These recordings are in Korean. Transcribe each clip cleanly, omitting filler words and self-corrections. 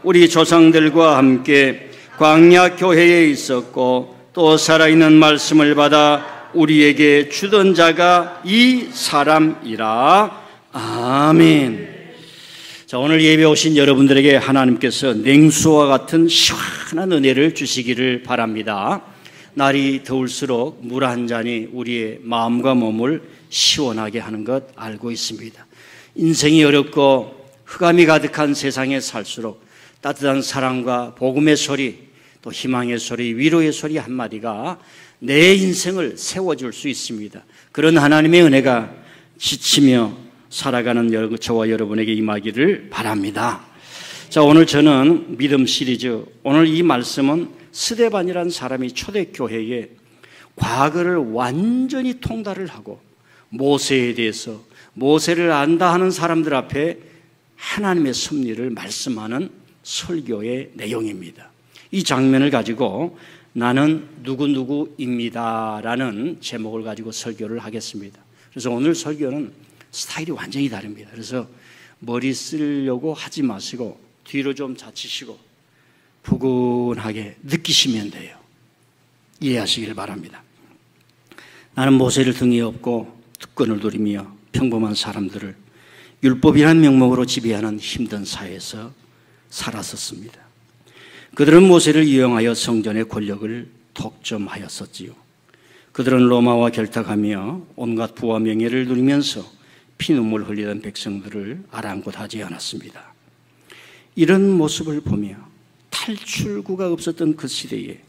우리 조상들과 함께 광야 교회에 있었고 또 살아있는 말씀을 받아 우리에게 주던 자가 이 사람이라. 아멘. 자, 오늘 예배 오신 여러분들에게 하나님께서 냉수와 같은 시원한 은혜를 주시기를 바랍니다. 날이 더울수록 물 한 잔이 우리의 마음과 몸을 시원하게 하는 것 알고 있습니다. 인생이 어렵고 흑암이 가득한 세상에 살수록 따뜻한 사랑과 복음의 소리, 또 희망의 소리, 위로의 소리 한마디가 내 인생을 세워줄 수 있습니다. 그런 하나님의 은혜가 지치며 살아가는 저와 여러분에게 임하기를 바랍니다. 자, 오늘 저는 믿음 시리즈, 오늘 이 말씀은 스데반이라는 사람이 초대교회에 과거를 완전히 통달을 하고 모세에 대해서, 모세를 안다 하는 사람들 앞에 하나님의 섭리를 말씀하는 설교의 내용입니다. 이 장면을 가지고 나는 누구누구입니다 라는 제목을 가지고 설교를 하겠습니다. 그래서 오늘 설교는 스타일이 완전히 다릅니다. 그래서 머리 쓰려고 하지 마시고 뒤로 좀 젖히시고 푸근하게 느끼시면 돼요. 이해하시기를 바랍니다. 나는 모세를 등에 업고 특권을 누리며 평범한 사람들을 율법이라는 명목으로 지배하는 힘든 사회에서 살았었습니다. 그들은 모세를 이용하여 성전의 권력을 독점하였었지요. 그들은 로마와 결탁하며 온갖 부와 명예를 누리면서 피눈물 흘리던 백성들을 아랑곳하지 않았습니다. 이런 모습을 보며 탈출구가 없었던 그 시대에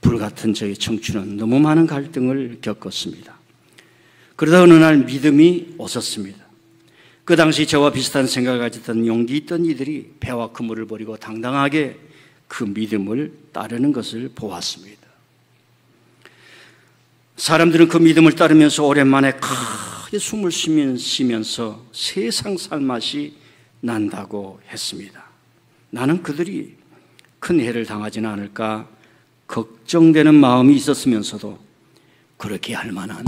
불같은 저의 청춘은 너무 많은 갈등을 겪었습니다. 그러다 어느 날 믿음이 오셨습니다. 그 당시 저와 비슷한 생각을 가졌던 용기 있던 이들이 배와 그물을 버리고 당당하게 그 믿음을 따르는 것을 보았습니다. 사람들은 그 믿음을 따르면서 오랜만에 크게 숨을 쉬면서 세상 살맛이 난다고 했습니다. 나는 그들이 큰 해를 당하지는 않을까 걱정되는 마음이 있었으면서도 그렇게 할 만한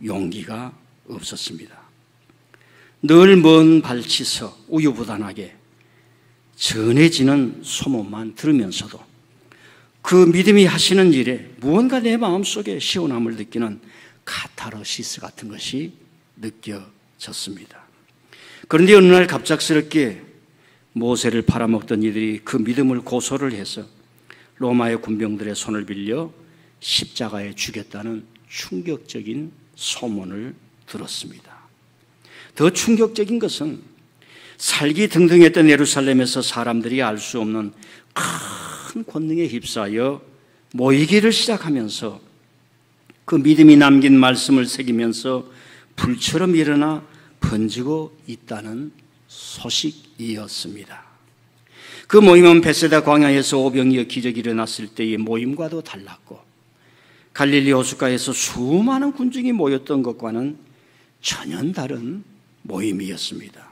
용기가 없었습니다. 늘 먼 발치서 우유부단하게 전해지는 소문만 들으면서도 그 믿음이 하시는 일에 무언가 내 마음속에 시원함을 느끼는 카타르시스 같은 것이 느껴졌습니다. 그런데 어느 날 갑작스럽게 모세를 팔아먹던 이들이 그 믿음을 고소를 해서 로마의 군병들의 손을 빌려 십자가에 죽였다는 충격적인 소문을 들었습니다. 더 충격적인 것은 살기 등등했던 예루살렘에서 사람들이 알 수 없는 큰 권능에 휩싸여 모이기를 시작하면서 그 믿음이 남긴 말씀을 새기면서 불처럼 일어나 번지고 있다는 소식이었습니다. 그 모임은 베세다 광야에서 오병이어 기적이 일어났을 때의 모임과도 달랐고 갈릴리 호숫가에서 수많은 군중이 모였던 것과는 전혀 다른 모임이었습니다.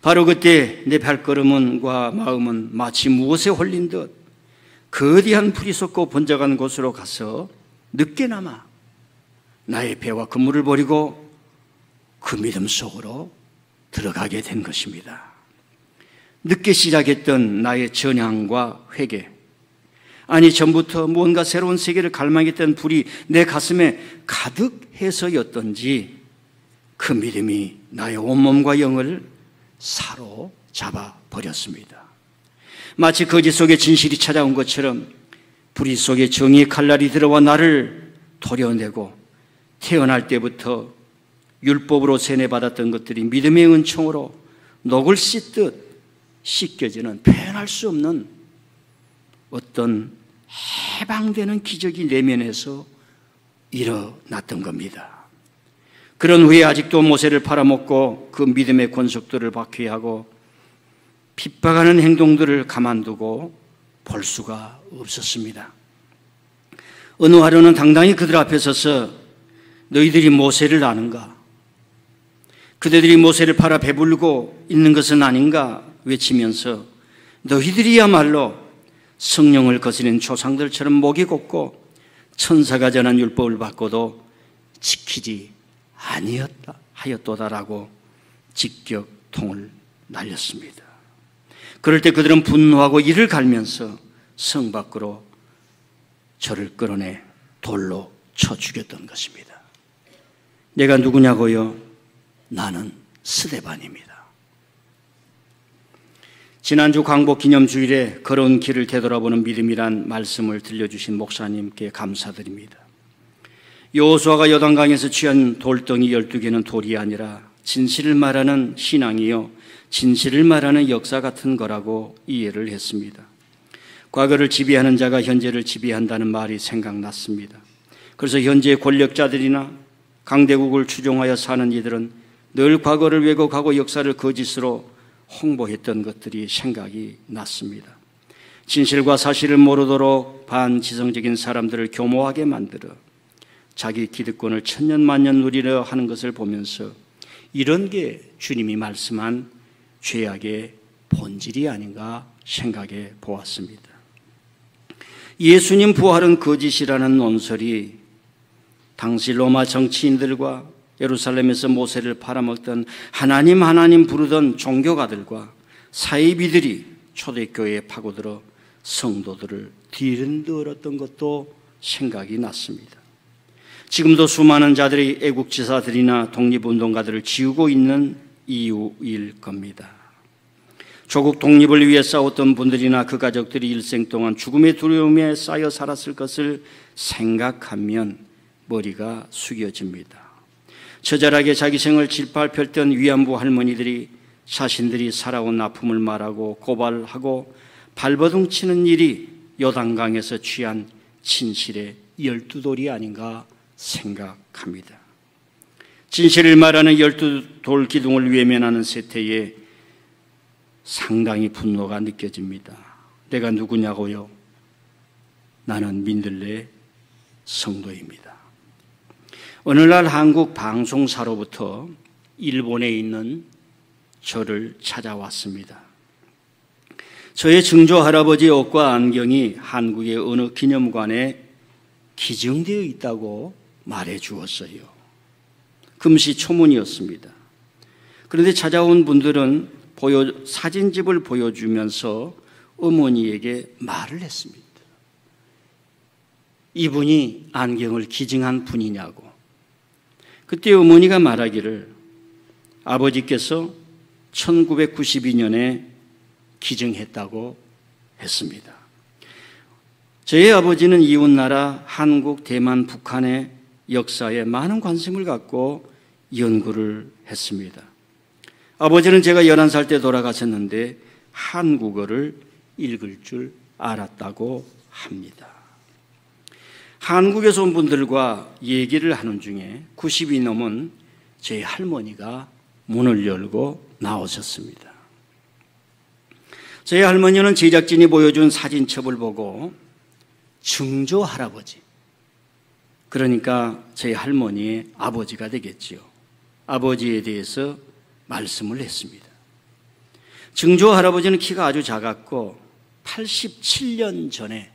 바로 그때 내 발걸음과 마음은 마치 무엇에 홀린 듯 거대한 불이 솟고 번져가는 곳으로 가서 늦게나마 나의 배와 그물을 버리고 그 믿음 속으로 들어가게 된 것입니다. 늦게 시작했던 나의 전향과 회개, 아니 전부터 무언가 새로운 세계를 갈망했던 불이 내 가슴에 가득해서였던지 그 믿음이 나의 온몸과 영을 사로잡아 버렸습니다. 마치 거짓 속에 진실이 찾아온 것처럼 불의 속에 정의의 칼날이 들어와 나를 도려내고 태어날 때부터 율법으로 세뇌받았던 것들이 믿음의 은총으로 녹을 씻듯 씻겨지는 표현할 수 없는 어떤 해방되는 기적이 내면에서 일어났던 겁니다. 그런 후에 아직도 모세를 팔아먹고 그 믿음의 권속들을 박해하고 핍박하는 행동들을 가만두고 볼 수가 없었습니다. 어느 하루는 당당히 그들 앞에 서서 너희들이 모세를 아는가? 그대들이 모세를 팔아 배불고 있는 것은 아닌가? 외치면서 너희들이야말로 성령을 거스린 조상들처럼 목이 곱고 천사가 전한 율법을 받고도 지키지 아니었다 하였도다라고 직격통을 날렸습니다. 그럴 때 그들은 분노하고 이를 갈면서 성 밖으로 저를 끌어내 돌로 쳐 죽였던 것입니다. 내가 누구냐고요? 나는 스데반입니다. 지난주 광복 기념주일에 걸어온 길을 되돌아보는 믿음이란 말씀을 들려주신 목사님께 감사드립니다. 여호수아가 요단강에서 취한 돌덩이 12개는 돌이 아니라 진실을 말하는 신앙이요 진실을 말하는 역사 같은 거라고 이해를 했습니다. 과거를 지배하는 자가 현재를 지배한다는 말이 생각났습니다. 그래서 현재 권력자들이나 강대국을 추종하여 사는 이들은 늘 과거를 왜곡하고 역사를 거짓으로 홍보했던 것들이 생각이 났습니다. 진실과 사실을 모르도록 반지성적인 사람들을 교모하게 만들어 자기 기득권을 천년만년 누리려 하는 것을 보면서 이런 게 주님이 말씀한 죄악의 본질이 아닌가 생각해 보았습니다. 예수님 부활은 거짓이라는 논설이 당시 로마 정치인들과 예루살렘에서 모세를 팔아먹던 하나님 부르던 종교가들과 사이비들이 초대교회에 파고들어 성도들을 뒤흔들었던 것도 생각이 났습니다. 지금도 수많은 자들이 애국지사들이나 독립운동가들을 지우고 있는 이유일 겁니다. 조국 독립을 위해 싸웠던 분들이나 그 가족들이 일생 동안 죽음의 두려움에 쌓여 살았을 것을 생각하면 머리가 숙여집니다. 처절하게 자기 생을 질팔 펼던 위안부 할머니들이 자신들이 살아온 아픔을 말하고 고발하고 발버둥 치는 일이 요단강에서 취한 진실의 12돌이 아닌가 생각합니다. 진실을 말하는 12돌 기둥을 외면하는 세태에 상당히 분노가 느껴집니다. 내가 누구냐고요? 나는 민들레 성도입니다. 어느 날 한국 방송사로부터 일본에 있는 저를 찾아왔습니다. 저의 증조 할아버지 옷과 안경이 한국의 어느 기념관에 기증되어 있다고 말해 주었어요. 금시초문이었습니다. 그런데 찾아온 분들은 사진집을 보여주면서 어머니에게 말을 했습니다. 이분이 안경을 기증한 분이냐고. 그때 어머니가 말하기를 아버지께서 1992년에 기증했다고 했습니다. 저희 아버지는 이웃나라 한국, 대만, 북한의 역사에 많은 관심을 갖고 연구를 했습니다. 아버지는 제가 11살 때 돌아가셨는데 한국어를 읽을 줄 알았다고 합니다. 한국에서 온 분들과 얘기를 하는 중에 90이 넘은 제 할머니가 문을 열고 나오셨습니다. 저희 할머니는 제작진이 보여준 사진첩을 보고 증조 할아버지, 그러니까 저희 할머니의 아버지가 되겠지요. 아버지에 대해서 말씀을 했습니다. 증조 할아버지는 키가 아주 작았고 87년 전에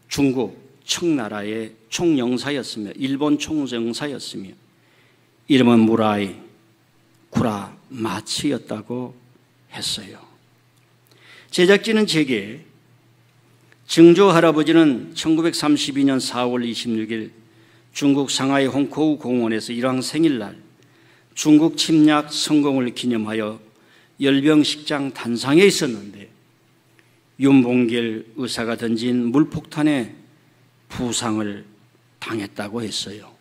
중국 청나라의 총영사였으며 일본 총영사였으며 이름은 무라이 구라마츠였다고 했어요. 제작진은 제게 증조 할아버지는 1932년 4월 26일 중국 상하이 홍코우 공원에서 일왕 생일날 중국 침략 성공을 기념하여 열병식장 단상에 있었는데 윤봉길 의사가 던진 물폭탄에 부상을 당했다고 했어요.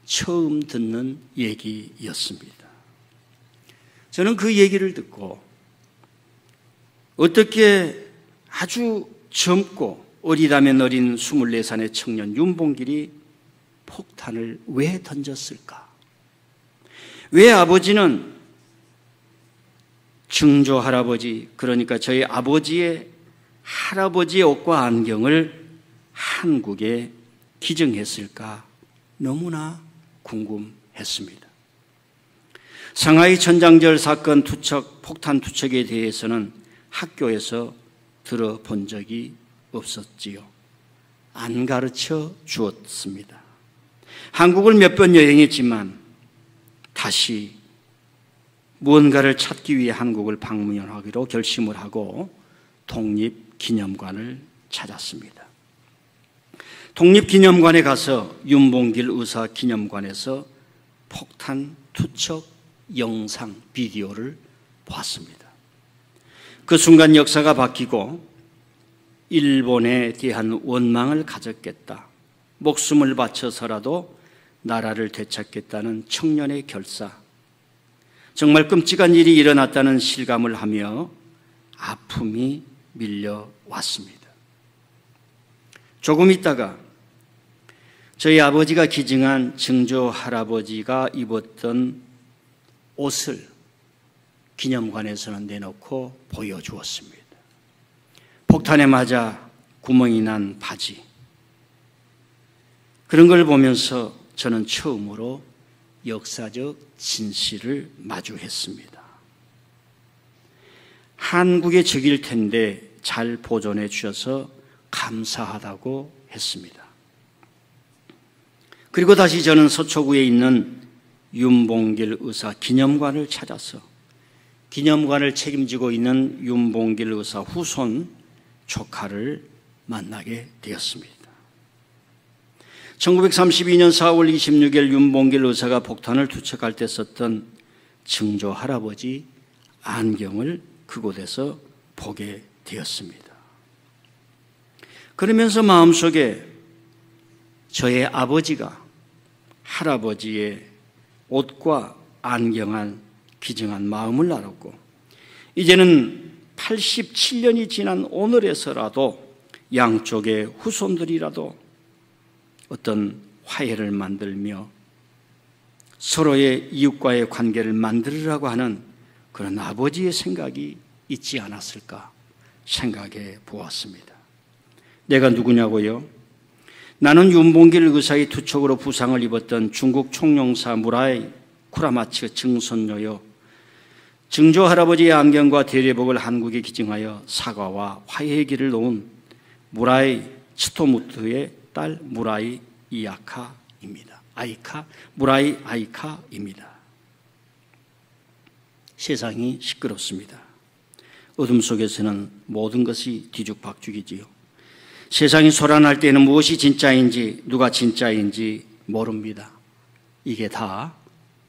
처음 듣는 얘기였습니다. 저는 그 얘기를 듣고 어떻게 아주 젊고 어리다면 어린 24살의 청년 윤봉길이 폭탄을 왜 던졌을까? 왜 아버지는 증조 할아버지, 그러니까 저희 아버지의 할아버지의 옷과 안경을 한국에 기증했을까? 너무나 궁금했습니다. 상하이 천장절 사건 폭탄 투척에 대해서는 학교에서 들어본 적이 없었지요. 안 가르쳐 주었습니다. 한국을 몇 번 여행했지만 다시 무언가를 찾기 위해 한국을 방문하기로 결심을 하고 독립기념관을 찾았습니다. 독립기념관에 가서 윤봉길 의사 기념관에서 폭탄 투척 영상 비디오를 봤습니다. 그 순간 역사가 바뀌고 일본에 대한 원망을 가졌겠다, 목숨을 바쳐서라도 나라를 되찾겠다는 청년의 결사, 정말 끔찍한 일이 일어났다는 실감을 하며 아픔이 밀려왔습니다. 조금 있다가 저희 아버지가 기증한 증조 할아버지가 입었던 옷을 기념관에서는 내놓고 보여주었습니다. 폭탄에 맞아 구멍이 난 바지, 그런 걸 보면서 저는 처음으로 역사적 진실을 마주했습니다. 한국의 적일 텐데 잘 보존해 주셔서 감사하다고 했습니다. 그리고 다시 저는 서초구에 있는 윤봉길 의사 기념관을 찾아서 기념관을 책임지고 있는 윤봉길 의사 후손 조카를 만나게 되었습니다. 1932년 4월 26일 윤봉길 의사가 폭탄을 투척할 때 썼던 증조 할아버지 안경을 그곳에서 보게 되었습니다. 그러면서 마음속에 저의 아버지가 할아버지의 옷과 안경을 기증한 마음을 알았고, 이제는 87년이 지난 오늘에서라도 양쪽의 후손들이라도 어떤 화해를 만들며 서로의 이웃과의 관계를 만들으라고 하는 그런 아버지의 생각이 있지 않았을까 생각해 보았습니다. 내가 누구냐고요? 나는 윤봉길 의사의 투척으로 부상을 입었던 중국 총영사 무라이 쿠라마츠 증손녀요, 증조 할아버지의 안경과 대리복을 한국에 기증하여 사과와 화해의 길을 놓은 무라이 치토무트의 딸 무라이 이아카입니다. 무라이 아이카입니다. 세상이 시끄럽습니다. 어둠 속에서는 모든 것이 뒤죽박죽이지요. 세상이 소란할 때는 무엇이 진짜인지 누가 진짜인지 모릅니다. 이게 다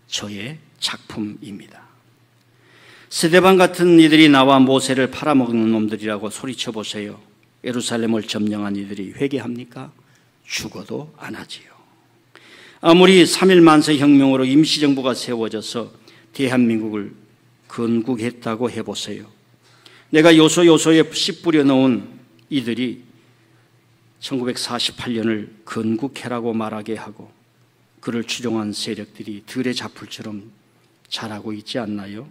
저의 작품입니다. 스데반 같은 이들이 나와 모세를 팔아먹는 놈들이라고 소리쳐 보세요. 예루살렘을 점령한 이들이 회개합니까? 죽어도 안 하지요. 아무리 3.1 만세 혁명으로 임시정부가 세워져서 대한민국을 건국했다고 해보세요. 내가 요소요소에 씨 뿌려 놓은 이들이 1948년을 건국해라고 말하게 하고 그를 추종한 세력들이 들의 잡풀처럼 자라고 있지 않나요?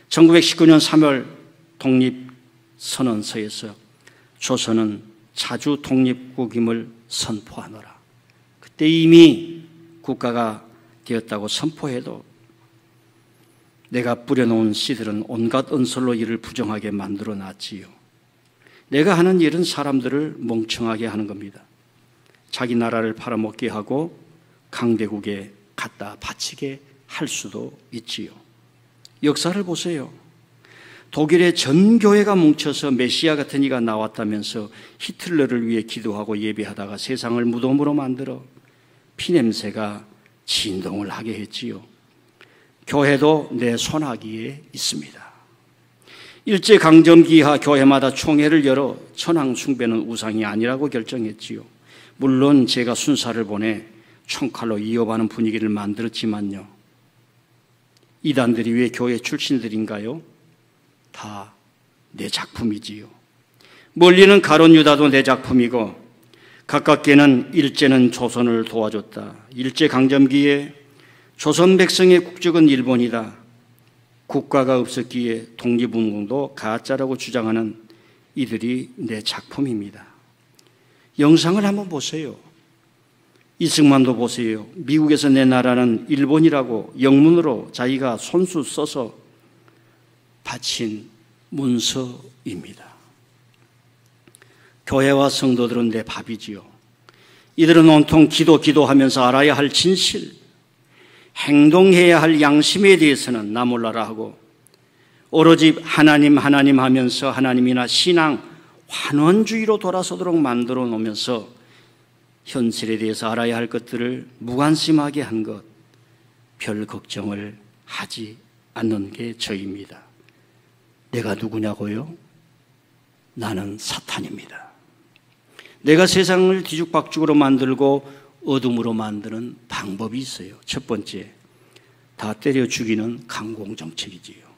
1919년 3월 독립선언서에서 조선은 자주 독립국임을 선포하노라. 그때 이미 국가가 되었다고 선포해도 내가 뿌려놓은 씨들은 온갖 언설로 이를 부정하게 만들어 놨지요. 내가 하는 일은 사람들을 멍청하게 하는 겁니다. 자기 나라를 팔아먹게 하고 강대국에 갖다 바치게 할 수도 있지요. 역사를 보세요. 독일의 전 교회가 뭉쳐서 메시아 같은 이가 나왔다면서 히틀러를 위해 기도하고 예배하다가 세상을 무덤으로 만들어 피냄새가 진동을 하게 했지요. 교회도 내 손아귀에 있습니다. 일제강점기하 교회마다 총회를 열어 천황 숭배는 우상이 아니라고 결정했지요. 물론 제가 순사를 보내 총칼로 이어가는 분위기를 만들었지만요. 이단들이 왜 교회 출신들인가요? 다 내 작품이지요. 멀리는 가론 유다도 내 작품이고 가깝게는 일제는 조선을 도와줬다. 일제강점기에 조선 백성의 국적은 일본이다. 국가가 없었기에 독립운동도 가짜라고 주장하는 이들이 내 작품입니다. 영상을 한번 보세요. 이승만도 보세요. 미국에서 내 나라는 일본이라고 영문으로 자기가 손수 써서 바친 문서입니다. 교회와 성도들은 내 밥이지요. 이들은 온통 기도하면서 알아야 할 진실, 행동해야 할 양심에 대해서는 나 몰라라 하고 오로지 하나님 하면서 하나님이나 신앙, 환원주의로 돌아서도록 만들어 놓으면서 현실에 대해서 알아야 할 것들을 무관심하게 한 것, 별 걱정을 하지 않는 게 저입니다. 내가 누구냐고요? 나는 사탄입니다. 내가 세상을 뒤죽박죽으로 만들고 어둠으로 만드는 방법이 있어요. 첫 번째, 다 때려 죽이는 강공정책이지요.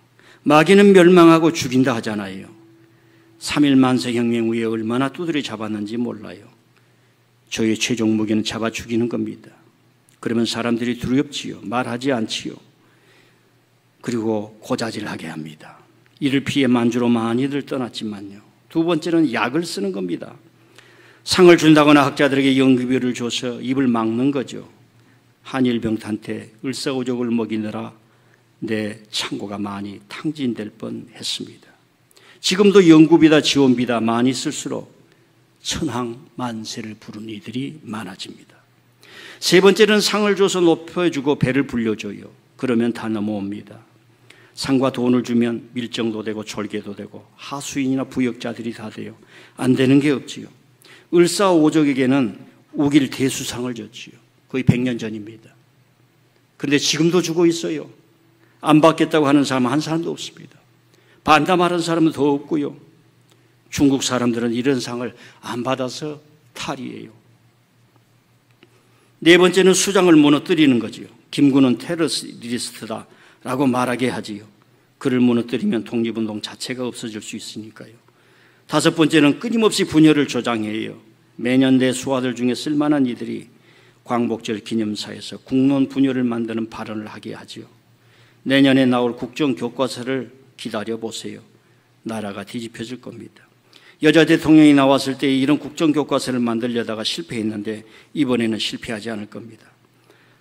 마귀는 멸망하고 죽인다 하잖아요. 3.1 만세혁명 후에 얼마나 두드려 잡았는지 몰라요. 저의 최종 무기는 잡아 죽이는 겁니다. 그러면 사람들이 두렵지요. 말하지 않지요. 그리고 고자질하게 합니다. 이를 피해 만주로 많이들 떠났지만요. 두 번째는 약을 쓰는 겁니다. 상을 준다거나 학자들에게 연급비를 줘서 입을 막는 거죠. 한일병한테 을사오적을 먹이느라 내 창고가 많이 탕진될 뻔했습니다. 지금도 연구비다 지원비다 많이 쓸수록 천황만세를 부르는 이들이 많아집니다. 세 번째는 상을 줘서 높여주고 배를 불려줘요. 그러면 다 넘어옵니다. 상과 돈을 주면 밀정도 되고 졸개도 되고 하수인이나 부역자들이 다 돼요. 안 되는 게 없지요. 을사오적에게는 우길 대수상을 줬지요. 거의 100년 전입니다. 그런데 지금도 주고 있어요. 안 받겠다고 하는 사람은 한 사람도 없습니다. 반담하는 사람은 더 없고요. 중국 사람들은 이런 상을 안 받아서 탈이에요. 네 번째는 수장을 무너뜨리는 거지요. 김구는 테러리스트다라고 말하게 하지요. 그를 무너뜨리면 독립운동 자체가 없어질 수 있으니까요. 다섯 번째는 끊임없이 분열을 조장해요. 매년 내 수하들 중에 쓸만한 이들이 광복절 기념사에서 국론 분열을 만드는 발언을 하게 하지요. 내년에 나올 국정교과서를 기다려보세요. 나라가 뒤집혀질 겁니다. 여자 대통령이 나왔을 때 이런 국정교과서를 만들려다가 실패했는데 이번에는 실패하지 않을 겁니다.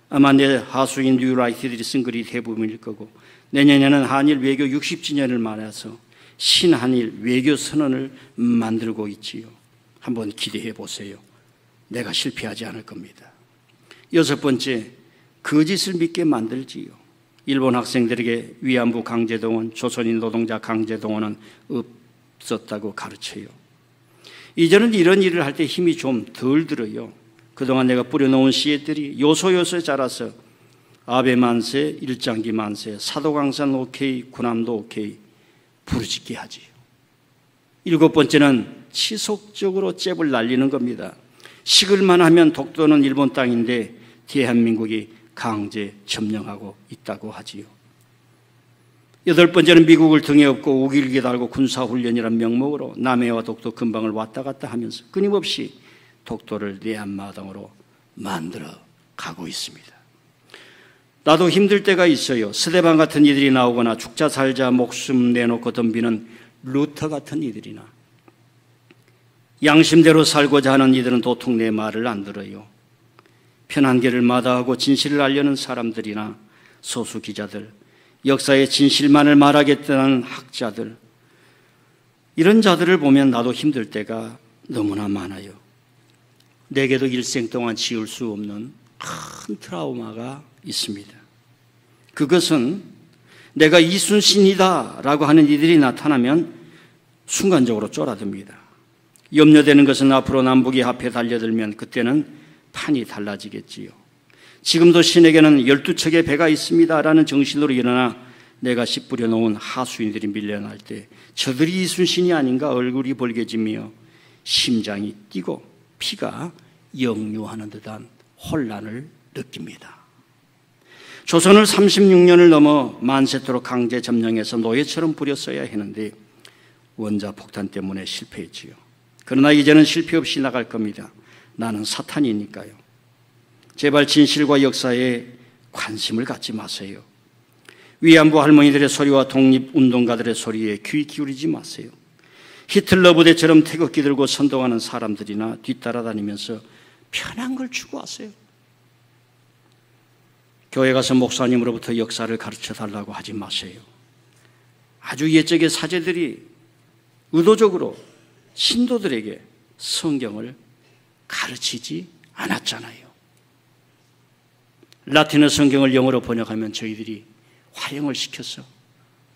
아마 내 하수인 뉴라이트들이 쓴 글이 대부분일 거고 내년에는 한일 외교 60주년을 맞아서 신한일 외교 선언을 만들고 있지요. 한번 기대해 보세요. 내가 실패하지 않을 겁니다. 여섯 번째, 거짓을 믿게 만들지요. 일본 학생들에게 위안부 강제동원, 조선인 노동자 강제동원은 없었다고 가르쳐요. 이제는 이런 일을 할 때 힘이 좀 덜 들어요. 그동안 내가 뿌려놓은 씨앗들이 요소요소에 자라서 아베 만세, 일장기 만세, 사도강산 오케이, 군함도 오케이 부르짖게 하지요. 일곱 번째는 지속적으로 잽을 날리는 겁니다. 식을만 하면 독도는 일본 땅인데 대한민국이 강제 점령하고 있다고 하지요. 여덟 번째는 미국을 등에 업고 우길기 달고 군사훈련이란 명목으로 남해와 독도 근방을 왔다 갔다 하면서 끊임없이 독도를 내 앞마당으로 만들어 가고 있습니다. 나도 힘들 때가 있어요. 스데반 같은 이들이 나오거나 죽자 살자 목숨 내놓고 덤비는 루터 같은 이들이나 양심대로 살고자 하는 이들은 도통 내 말을 안 들어요. 편한 길을 마다하고 진실을 알려는 사람들이나 소수 기자들, 역사의 진실만을 말하겠다는 학자들, 이런 자들을 보면 나도 힘들 때가 너무나 많아요. 내게도 일생 동안 지울 수 없는 큰 트라우마가 있습니다. 그것은 내가 이순신이다 라고 하는 이들이 나타나면 순간적으로 쫄아듭니다. 염려되는 것은 앞으로 남북이 합해 달려들면 그때는 판이 달라지겠지요. 지금도 신에게는 12척의 배가 있습니다 라는 정신으로 일어나 내가 씨 뿌려놓은 하수인들이 밀려날 때 저들이 이순신이 아닌가 얼굴이 벌개지며 심장이 뛰고 피가 역류하는 듯한 혼란을 느낍니다. 조선을 36년을 넘어 만세토록 강제 점령해서 노예처럼 부렸어야 했는데 원자 폭탄 때문에 실패했지요. 그러나 이제는 실패 없이 나갈 겁니다. 나는 사탄이니까요. 제발 진실과 역사에 관심을 갖지 마세요. 위안부 할머니들의 소리와 독립운동가들의 소리에 귀 기울이지 마세요. 히틀러 부대처럼 태극기 들고 선동하는 사람들이나 뒤따라다니면서 편한 걸 추구하세요. 교회 가서 목사님으로부터 역사를 가르쳐 달라고 하지 마세요. 아주 옛적의 사제들이 의도적으로 신도들에게 성경을 가르치지 않았잖아요. 라틴어 성경을 영어로 번역하면 저희들이 화형을 시켜서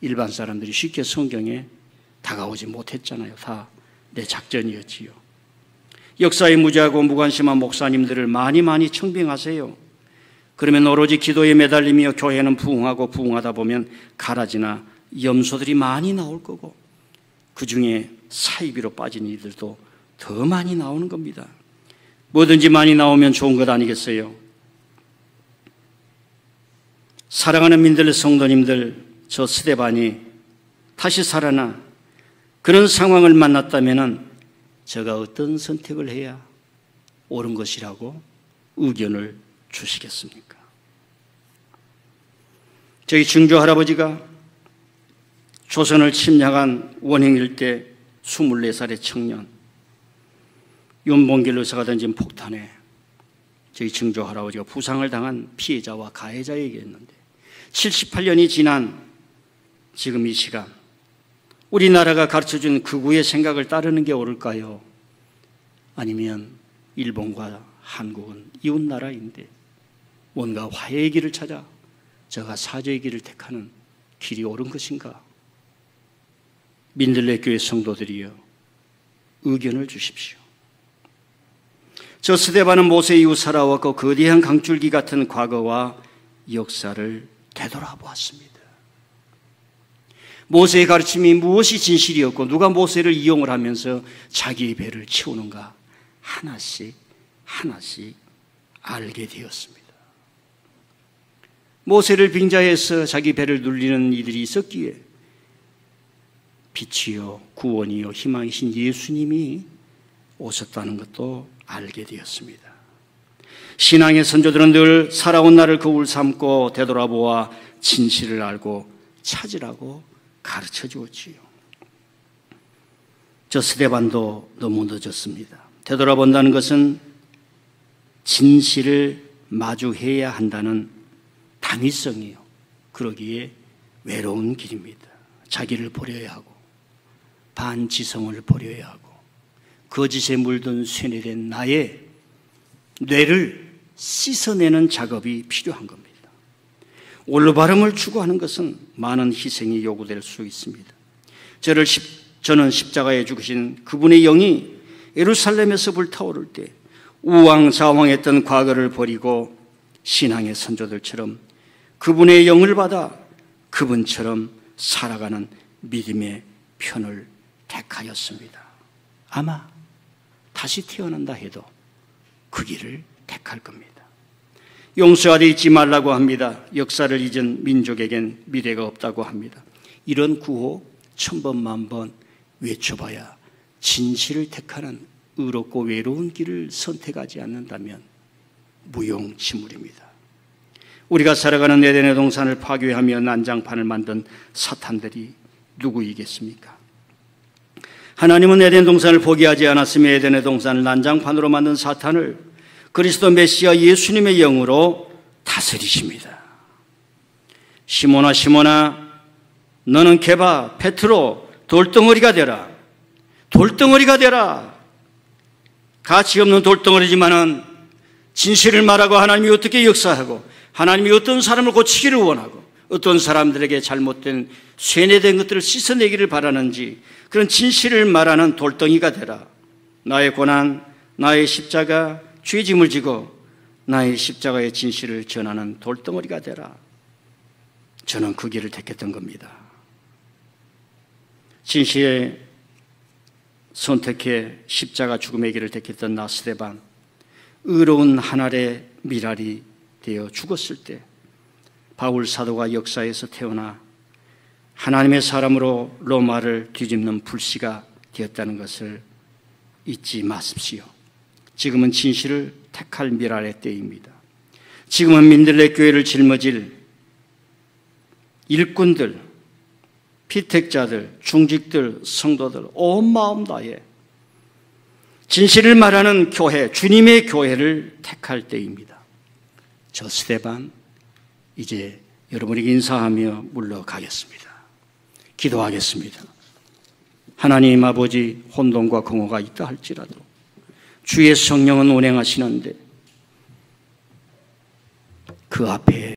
일반 사람들이 쉽게 성경에 다가오지 못했잖아요. 다 내 작전이었지요. 역사에 무지하고 무관심한 목사님들을 많이 청빙하세요. 그러면 오로지 기도에 매달리며 교회는 부흥하고 부흥하다 보면 가라지나 염소들이 많이 나올 거고 그 중에 사이비로 빠진 이들도 더 많이 나오는 겁니다. 뭐든지 많이 나오면 좋은 것 아니겠어요? 사랑하는 민들레 성도님들, 저 스데반이 다시 살아나 그런 상황을 만났다면 제가 어떤 선택을 해야 옳은 것이라고 의견을 주시겠습니까? 저희 증조 할아버지가 조선을 침략한 원행일 때 24살의 청년, 윤봉길 의사가 던진 폭탄에 저희 증조 할아버지가 부상을 당한 피해자와 가해자 얘기했는데 78년이 지난 지금 이 시간 우리나라가 가르쳐준 극우의 생각을 따르는 게 옳을까요? 아니면 일본과 한국은 이웃나라인데 뭔가 화해의 길을 찾아 저가 사죄의 길을 택하는 길이 옳은 것인가? 민들레 교회 성도들이여 의견을 주십시오. 저 스데반은 모세 이후 살아왔고 거대한 강줄기 같은 과거와 역사를 되돌아보았습니다. 모세의 가르침이 무엇이 진실이었고 누가 모세를 이용을 하면서 자기의 배를 채우는가 하나씩 알게 되었습니다. 모세를 빙자해서 자기 배를 눌리는 이들이 있었기에 빛이요 구원이요 희망이신 예수님이 오셨다는 것도 알게 되었습니다. 신앙의 선조들은 늘 살아온 나를 거울 삼고 되돌아보아 진실을 알고 찾으라고 가르쳐 주었지요. 저 스데반도 너무 늦었습니다. 되돌아본다는 것은 진실을 마주해야 한다는 당위성이요. 그러기에 외로운 길입니다. 자기를 버려야 하고 반지성을 버려야 하고 거짓에 물든 쇠뇌된 나의 뇌를 씻어내는 작업이 필요한 겁니다. 올바름을 추구하는 것은 많은 희생이 요구될 수 있습니다. 저는 십자가에 죽으신 그분의 영이 예루살렘에서 불타오를 때 우왕좌왕했던 과거를 버리고 신앙의 선조들처럼 그분의 영을 받아 그분처럼 살아가는 믿음의 편을 택하였습니다. 아마 다시 태어난다 해도 그 길을 택할 겁니다. 용서하되 잊지 말라고 합니다. 역사를 잊은 민족에겐 미래가 없다고 합니다. 이런 구호 1000번 만번 외쳐봐야 진실을 택하는 의롭고 외로운 길을 선택하지 않는다면 무용지물입니다. 우리가 살아가는 에덴의 동산을 파괴하며 난장판을 만든 사탄들이 누구이겠습니까? 하나님은 에덴 동산을 포기하지 않았으며 에덴의 동산을 난장판으로 만든 사탄을 그리스도 메시아 예수님의 영으로 다스리십니다. 시몬아 시몬아 너는 게바 페트로 돌덩어리가 되라. 돌덩어리가 되라. 가치 없는 돌덩어리지만은 진실을 말하고 하나님이 어떻게 역사하고 하나님이 어떤 사람을 고치기를 원하고 어떤 사람들에게 잘못된 쇠뇌된 것들을 씻어내기를 바라는지 그런 진실을 말하는 돌덩이가 되라. 나의 고난, 나의 십자가, 죄짐을 지고 나의 십자가의 진실을 전하는 돌덩어리가 되라. 저는 그 길을 택했던 겁니다. 진실에 선택해 십자가 죽음의 길을 택했던 나 스데반, 의로운 한 알의 미랄이 되어 죽었을 때 바울 사도가 역사에서 태어나 하나님의 사람으로 로마를 뒤집는 불씨가 되었다는 것을 잊지 마십시오. 지금은 진실을 택할 미랄의 때입니다. 지금은 민들레 교회를 짊어질 일꾼들, 피택자들, 중직들, 성도들 온 마음 다해 진실을 말하는 교회, 주님의 교회를 택할 때입니다. 저 스데반 이제 여러분에게 인사하며 물러가겠습니다. 기도하겠습니다. 하나님 아버지, 혼돈과 공허가 있다 할지라도 주의 성령은 운행하시는데 그 앞에